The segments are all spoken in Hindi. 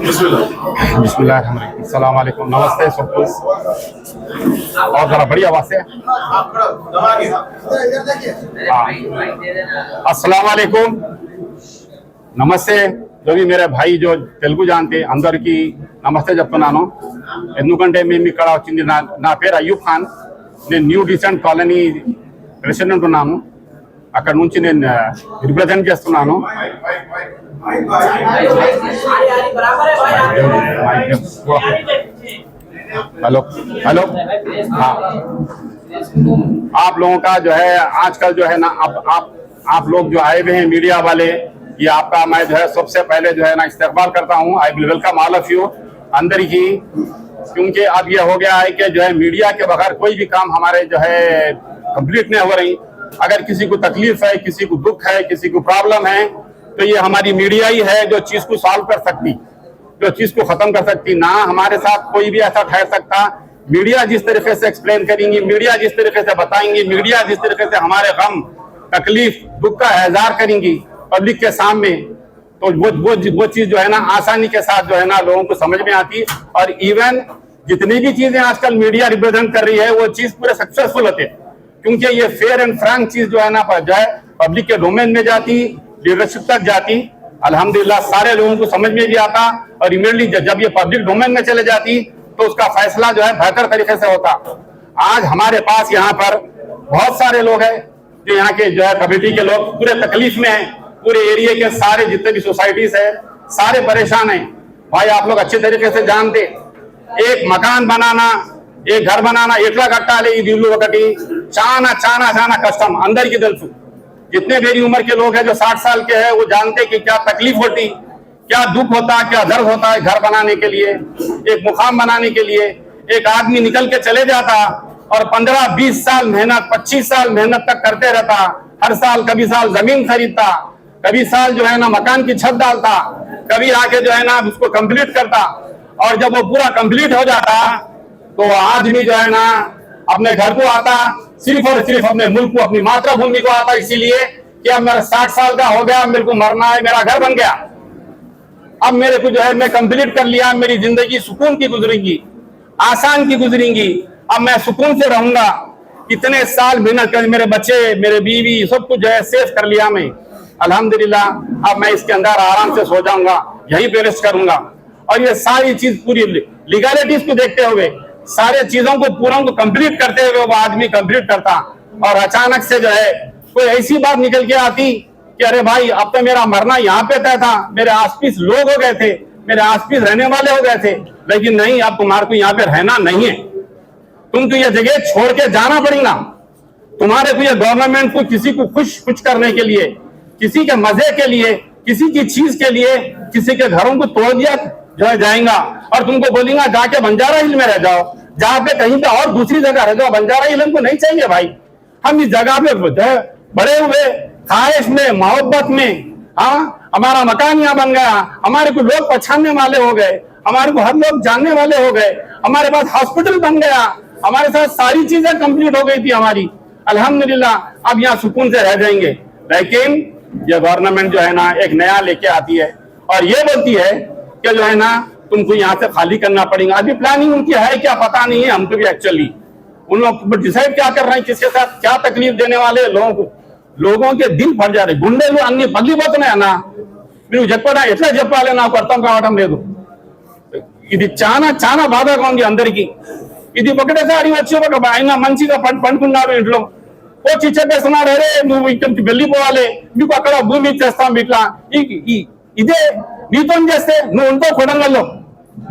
बिस्मिल्लाहिर्रहमानिर्रहीम। अस्सलाम वालेकुम, नमस्ते सबको। और जरा बड़ी आवाज से अस्सलाम वालेकुम, నమస్తే. జోగి మేరే భాయి జో తెలుగు జాంతే అందరికీ నమస్తే చెప్తున్నాను. ఎందుకంటే మేము ఇక్కడ వచ్చింది, నా పేరు అయ్యూబ్ ఖాన్. నేను న్యూ డీసెంట్ కాలనీ ప్రెసిడెంట్ ఉన్నాను. అక్కడ నుంచి నేను రిప్రజెంట్ చేస్తున్నాను. हेलो हेलो, हाँ, आप लोगों का जो है आजकल जो है ना, आप लोग जो आए हुए हैं मीडिया वाले, ये आपका मैं जो है सबसे पहले जो है ना इस्तकबाल करता हूँ. I will welcome all of you अंदर ही, क्योंकि अब ये हो गया है कि जो है मीडिया के बगैर कोई भी काम हमारे जो है कंप्लीट नहीं हो रही. अगर किसी को तकलीफ है, किसी को दुख है, किसी को प्रॉब्लम है, तो ये हमारी मीडिया ही है जो चीज को सॉल्व कर सकती, जो चीज को खत्म कर सकती. ना हमारे साथ कोई भी ऐसा ठहर सकता. मीडिया जिस तरीके से एक्सप्लेन करेंगी, मीडिया जिस तरीके से बताएंगी, मीडिया जिस तरीके से हमारे गम, तकलीफ, दुख का इज़हार करेंगी पब्लिक के सामने, तो वो चीज जो है ना आसानी के साथ जो है ना लोगों को समझ में आती. और इवन जितनी भी चीजें आजकल मीडिया रिप्रेजेंट कर रही है, वो चीज पूरे सक्सेसफुल होते, क्योंकि ये फेयर एंड फ्रैंक चीज जो है ना जो है पब्लिक के डोमेन में जाती, लीडरशिप तक जाती. अल्हम्दुलिल्लाह सारे लोगों को समझ में भी आता, और इमीडिएटली जब ये पब्लिक डोमेन में चले जाती तो उसका फैसला जो है बेहतर तरीके से होता. आज हमारे पास यहाँ पर बहुत सारे लोग हैं जो यहाँ के जो है कमेटी के लोग पूरे तकलीफ में हैं. पूरे एरिया के सारे जितने भी सोसाइटीज है सारे परेशान हैं. भाई आप लोग अच्छे तरीके से जानते, एक मकान बनाना, एक घर बनाना एट्ला कट्टाली ఇది ఇల్లు ఒకటి చాలా చాలా చాలా కష్టం అందరికీ తెలుసు. जितने मेरी उम्र के लोग हैं जो 60 साल के हैं, वो जानते कि क्या तकलीफ होती, क्या दुख होता, क्या दर्द होता है घर बनाने के लिए, एक मुकाम बनाने के लिए. एक आदमी निकल के चले जाता और 15-20 साल मेहनत, 25 साल मेहनत तक करते रहता. हर साल कभी साल जमीन खरीदता, कभी साल जो है ना मकान की छत डालता, कभी आके जो है ना उसको कंप्लीट करता. और जब वो पूरा कंप्लीट हो जाता तो आदमी जो है ना अपने घर को आता, सिर्फ और सिर्फ अपने मुल्क को, अपनी मातृभूमि को आता, इसीलिए कि अब मेरा 60 साल का हो गया, मेरे को मरना है, मेरा घर बन गया, अब मेरे को जो है मैं कंप्लीट कर लिया, मेरी जिंदगी सुकून की गुजरेगी, आसान की गुजरेगी, अब मैं सुकून से रहूंगा. इतने साल मेहनत कर मेरे बच्चे, मेरे बीवी, सब कुछ जो है सेव कर लिया मैं. अल्हम्दुलिल्लाह अब मैं इसके अंदर आराम से सो जाऊंगा, यहीं पे रेस्ट करूंगा. और ये सारी चीज पूरी लीगलिटीज को देखते हुए, सारे चीजों को पूरा को कंप्लीट करते हुए वो आदमी कंप्लीट करता. और अचानक से जो है कोई ऐसी बात निकल के आती कि अरे भाई अब तो मेरा मरना यहाँ पे तय था, मेरे आसपास लोग हो गए थे, मेरे आसपास रहने वाले हो गए थे, लेकिन नहीं, अब तुम्हारे को यहाँ पे रहना नहीं है, तुमको ये जगह छोड़ के जाना पड़ेगा. तुम्हारे को ये गवर्नमेंट को किसी को खुश करने के लिए, किसी के मजे के लिए, किसी की चीज के लिए, किसी के घरों को तोड़ दिया जो है जाएगा और तुमको बोलेगा जाके बंजारा हिल में रह जाओ, जहाँ पे कहीं पे और दूसरी जगह रह जाओ. बंजारा हिल हमको नहीं चाहिए भाई. हम इस जगह पे बड़े हुए, ख्वाहिश में, मोहब्बत में, हाँ हमारा मकान यहाँ बन गया, हमारे को लोग पहचानने वाले हो गए, हमारे को हर लोग जानने वाले हो गए, हमारे पास हॉस्पिटल बन गया, हमारे साथ सारी चीजें कंप्लीट हो गई थी हमारी. अल्हम्दुलिल्लाह अब यहाँ सुकून से रह जाएंगे. लेकिन ये गवर्नमेंट जो है ना एक नया लेके आती है और ये बोलती है कि जो है ना तुमको यहाँ से खाली करना पड़ेगा. अभी प्लानिंग उनकी है क्या पता नहीं है हमको भी. एक्चुअली उन लोग डिसाइड क्या कर रहे हैं, किसके साथ क्या तकलीफ देने वाले लोगों को, लोगों के दिल फट जा रहे. గుండెలు అన్ని పగిలిపోతున్నాయి అన్న. నువ్వు చెప్పడా ఎట్లా చెప్పాలి, నాకు అర్థం కావడం లేదు. ఇది చాలా చాలా బాధగా ఉంది అందరికీ. ఇది ఒకటేసారి వచ్చి ఒక ఆయన మంచిగా పండుకున్నాడు ఇంట్లో, వచ్చి చెప్పేస్తున్నాడు అరే నువ్వు ఇక్కడికి వెళ్ళిపోవాలి, నీకు అక్కడ భూమి ఇచ్చేస్తాం ఇట్లా. ఇదే నీతో చేస్తే నువ్వు ఉంటావు కొడంగల్లో,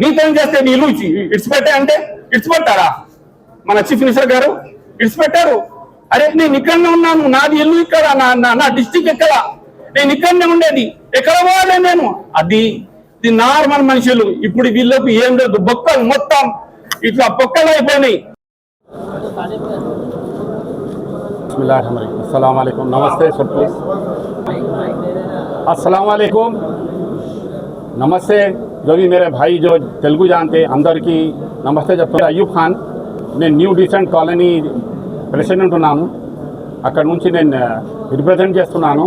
నీతో చేస్తే నీ ఇల్లు ఇడిచిపెట్టే అంటే ఇడిచిపెట్టారా? మన చీఫ్ మినిస్టర్ గారు ఇడిచిపెట్టారు. అరే నేను ఇక్కడనే ఉన్నాను, నాది ఇల్లు ఇక్కడ, నా డిస్టిక్ ఎక్కడ, నేను ఇక్కడనే ఉండేది, ఎక్కడ పోవాలి నేను? అది నార్మల్ మనుషులు. ఇప్పుడు వీళ్ళకు ఏం లేదు, బొక్కలు మొత్తం ఇట్లా పొక్కలు అయిపోయినాయి. अस्सलाम वालेकुम, नमस्ते सबको. अस्सलाम वालेकुम, నమస్తే. జోగి మేరే భాయి జో తెలుగు జాంతే అందరికీ నమస్తే చెప్తున్నా. అయ్యూబ్ ఖాన్, నేను న్యూ డీసెంట్ కాలనీ ప్రెసిడెంట్ ఉన్నాను. అక్కడ నుంచి నేను రిప్రజెంట్ చేస్తున్నాను.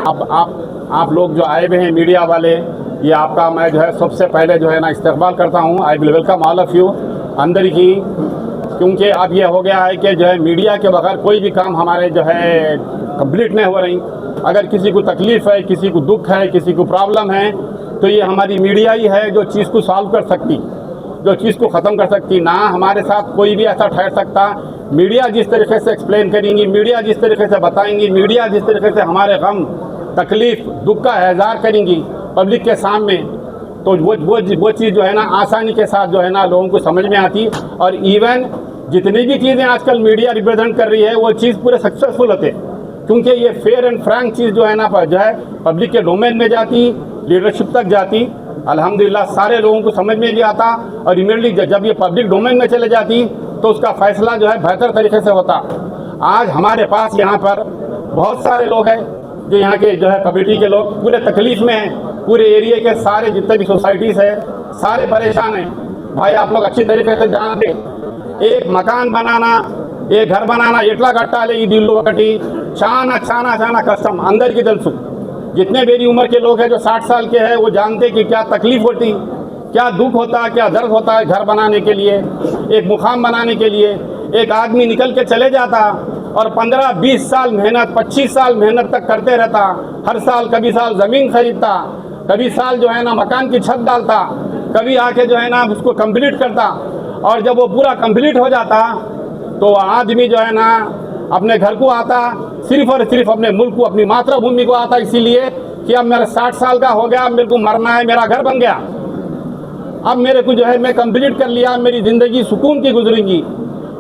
आप लोग जो आए हुए हैं मीडिया वाले, ये आपका मैं जो है सबसे पहले जो है ना इस्तकबाल करता हूँ। I will welcome all of you अंदर की, क्योंकि अब ये हो गया है कि जो है मीडिया के बगैर कोई भी काम हमारे जो है कंप्लीट नहीं हो रही। अगर किसी को तकलीफ़ है, किसी को दुख है, किसी को प्रॉब्लम है, तो ये हमारी मीडिया ही है जो चीज़ को सॉल्व कर सकती, जो चीज़ को ख़त्म कर सकती। ना हमारे साथ कोई भी ऐसा ठहर सकता। मीडिया जिस तरीके से एक्सप्लेन करेंगी, मीडिया जिस तरीके से बताएंगी, मीडिया जिस तरीके से हमारे गम, तकलीफ़, दुख का इज़हार करेंगी पब्लिक के सामने, तो वो चीज़ जो है ना आसानी के साथ जो है ना लोगों को समझ में आती। और इवन जितनी भी चीज़ें आजकल मीडिया रिप्रेजेंट कर रही है वो चीज़ पूरे सक्सेसफुल होते, क्योंकि ये फेयर एंड फ्रैंक चीज़ जो है ना जो है पब्लिक के डोमेन में जाती, लीडरशिप तक जाती। अल्हम्दुलिल्लाह सारे लोगों को समझ में भी आता, और इमीडिएटली जब ये पब्लिक डोमेन में चले जाती तो उसका फैसला जो है बेहतर तरीके से होता। आज हमारे पास यहाँ पर बहुत सारे लोग हैं जो यहाँ के जो है कमेटी के लोग पूरे तकलीफ़ में हैं। पूरे एरिया के सारे जितने भी सोसाइटीज़ है सारे परेशान हैं। भाई आप लोग अच्छी तरीके से जानते, एक मकान बनाना, एक घर बनाना एट्ला कट्टाले ఈ दिल्लो ఒకటి చాలా చాలా చాలా కష్టం అందరికీ తెలుసు। जितने मेरी उम्र के लोग हैं जो 60 साल के हैं वो जानते कि क्या तकलीफ़ होती, क्या दुख होता, क्या दर्द होता है घर बनाने के लिए, एक मुकाम बनाने के लिए। एक आदमी निकल के चले जाता और 15-20 साल मेहनत, 25 साल मेहनत तक करते रहता। हर साल कभी साल ज़मीन खरीदता, कभी साल जो है ना मकान की छत डालता, कभी आके जो है ना उसको कंप्लीट करता। और जब वो पूरा कंप्लीट हो जाता तो आदमी जो है ना अपने घर को आता, सिर्फ और सिर्फ अपने मुल्क को, अपनी मातृभूमि को आता, इसीलिए कि अब मेरा 60 साल का हो गया, अब मेरे को मरना है, मेरा घर बन गया, अब मेरे को जो है मैं कंप्लीट कर लिया, मेरी ज़िंदगी सुकून की गुजरेंगी,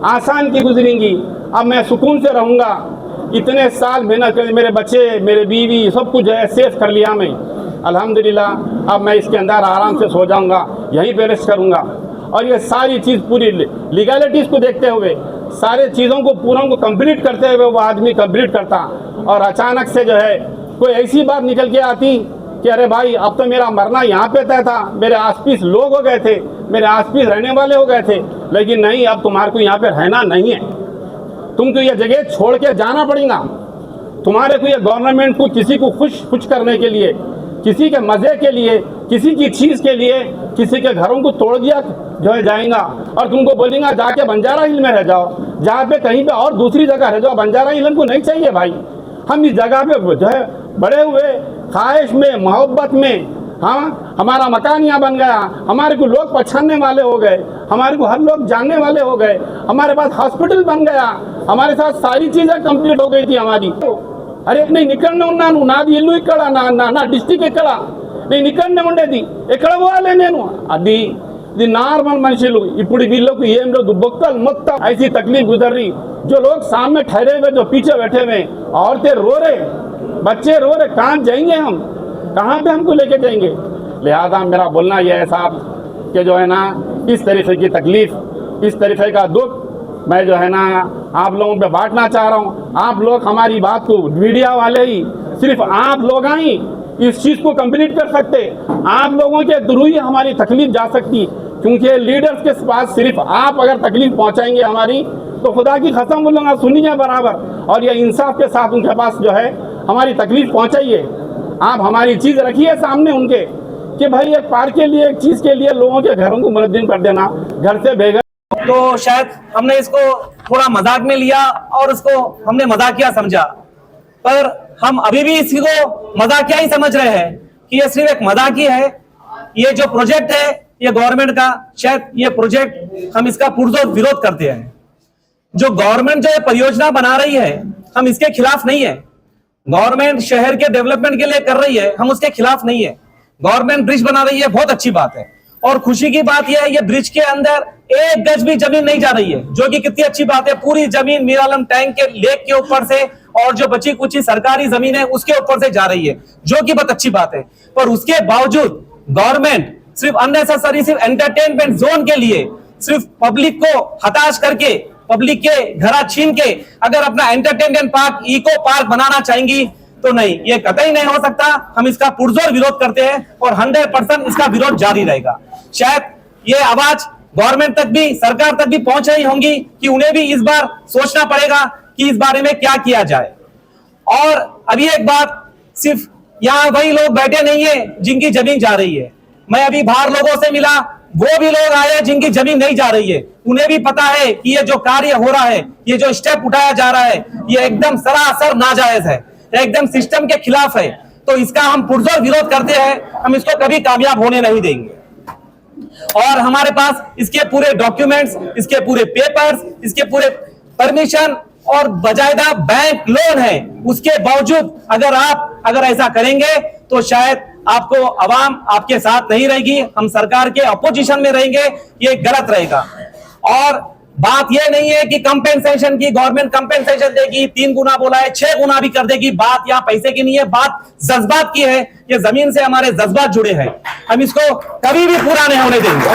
आसान की गुजरेंगी, अब मैं सुकून से रहूँगा। इतने साल मेहनत कर, मेरे बच्चे, मेरे बीवी, सब कुछ जो है सेफ कर लिया मैं, अल्हम्दुलिल्लाह। अब मैं इसके अंदर आराम से सो जाऊँगा, यहीं पे रेस्ट करूँगा। और ये सारी चीज़ पूरी लीगलिटीज़ को देखते हुए, सारे चीज़ों को पूरों को कंप्लीट करते हुए वो आदमी कंप्लीट करता। और अचानक से जो है कोई ऐसी बात निकल के आती कि अरे भाई अब तो मेरा मरना यहाँ पे तय था, मेरे आसपास लोग हो गए थे, मेरे आसपास रहने वाले हो गए थे, लेकिन नहीं, अब तुम्हारे को यहाँ पे रहना नहीं है, तुमको ये जगह छोड़ के जाना पड़ेगा। तुम्हारे को ये गवर्नमेंट को किसी को खुश करने के लिए, किसी के मज़े के लिए, किसी की चीज़ के लिए, किसी के घरों को तोड़ दिया जो है जाएगा और तुमको बोलेगा जाके बंजारा हिल में रह जाओ, जहाँ पे कहीं पे और दूसरी जगह रह जाओ। बंजारा हिल हमको नहीं चाहिए भाई। हम इस जगह पे जो है बड़े हुए, ख्वाहिश में, मोहब्बत में, हाँ हमारा मकान यहाँ बन गया, हमारे को लोग पहचानने वाले हो गए, हमारे को हर लोग जानने वाले हो गए, हमारे पास हॉस्पिटल बन गया, हमारे साथ सारी चीज़ें कंप्लीट हो गई थी हमारी। అరే నేను ఇక్కడనే ఉన్నాను, నాది ఇల్లు ఇక్కడ, నా డిస్టిక్ ఇక్కడ, నేను ఇక్కడనే ఉండేది, ఎక్కడ పోవాలి నేను? ఇది నార్మల్ మనుషులు। ఇప్పుడు వీళ్ళకు ఏం లేదు, బొక్కలు మొత్తం ऐसी तकलीफ गुजर रही। जो लोग सामने ठहरे हुए, जो पीछे बैठे हुए, औरतें रो रहे, बच्चे रो रहे, कहाँ जाएंगे हम, कहाँ पे हमको लेके जाएंगे? लिहाजा मेरा बोलना यह है साहब कि जो है ना इस तरीके की तकलीफ, इस तरीके का दुख मैं जो है ना आप लोगों पे बांटना चाह रहा हूँ। आप लोग हमारी बात को, मीडिया वाले ही, सिर्फ आप लोग ही इस चीज़ को कंप्लीट कर सकते, आप लोगों के थ्रू ही हमारी तकलीफ जा सकती, क्योंकि लीडर्स के पास सिर्फ आप अगर तकलीफ पहुँचाएंगे हमारी, तो खुदा की कसम बोलूँगा सुनिए बराबर, और ये इंसाफ के साथ उनके पास जो है हमारी तकलीफ पहुँचाइए। आप हमारी चीज़ रखिए सामने उनके कि भाई एक पार के लिए, एक चीज़ के लिए लोगों के घरों को मुनद्दिम कर देना, घर से बेघर। तो शायद हमने इसको थोड़ा मजाक में लिया और उसको हमने मजाकिया समझा, पर हम अभी भी इसको मजाकिया ही समझ रहे हैं कि ये सिर्फ एक मजाक ही है। ये जो प्रोजेक्ट है ये गवर्नमेंट का, शायद ये प्रोजेक्ट हम इसका पुरजोर विरोध करते हैं। जो गवर्नमेंट जो परियोजना बना रही है हम इसके खिलाफ नहीं है। गवर्नमेंट शहर के डेवलपमेंट के लिए कर रही है, हम उसके खिलाफ नहीं है। गवर्नमेंट ब्रिज बना रही है, बहुत अच्छी बात है। और खुशी की बात यह है ये ब्रिज के अंदर एक गज भी जमीन नहीं जा रही है, जो कि कितनी अच्छी बात है। पूरी जमीन मीरालम टैंक के लेक के ऊपर से और जो बची कुची सरकारी जमीन है उसके ऊपर से जा रही है, जो कि बहुत अच्छी बात है। पर उसके बावजूद गवर्नमेंट सिर्फ अननेसेसरी, सिर्फ एंटरटेनमेंट जोन के लिए, सिर्फ पब्लिक को हताश करके, पब्लिक के घरा छीन के अगर अपना एंटरटेनमेंट पार्क, इको पार्क बनाना चाहेंगी तो नहीं, ये कतई नहीं हो सकता। हम इसका पुरजोर विरोध करते हैं और 100% इसका विरोध जारी रहेगा। शायद ये आवाज गवर्नमेंट तक भी, सरकार तक भी पहुंच रही होंगी कि उन्हें भी इस बार सोचना पड़ेगा कि इस बारे में क्या किया जाए। और अभी एक बात, सिर्फ यहाँ वही लोग बैठे नहीं है जिनकी जमीन जा रही है। मैं अभी बाहर लोगों से मिला, वो भी लोग आए जिनकी जमीन नहीं जा रही है। उन्हें भी पता है कि ये जो कार्य हो रहा है, ये जो स्टेप उठाया जा रहा है, ये एकदम सरासर नाजायज है, एकदम सिस्टम के खिलाफ है। तो इसका हम पुरजोर विरोध करते हैं, हम इसको कभी कामयाब होने नहीं देंगे। और हमारे पास इसके पूरे डॉक्यूमेंट्स, इसके पूरे पेपर्स, इसके पूरे परमिशन और बाकायदा बैंक लोन है। उसके बावजूद अगर ऐसा करेंगे तो शायद आपको अवाम आपके साथ नहीं रहेगी, हम सरकार के अपोजिशन में रहेंगे, ये गलत रहेगा। और बात यह नहीं है कि कंपेंसेशन की, गवर्नमेंट कंपेंसेशन देगी, 3 गुना बोला है, 6 गुना भी कर देगी। बात यहाँ पैसे की नहीं है, बात जज्बात की है। ये जमीन से हमारे जज्बात जुड़े हैं, हम इसको कभी भी पूरा नहीं होने देंगे।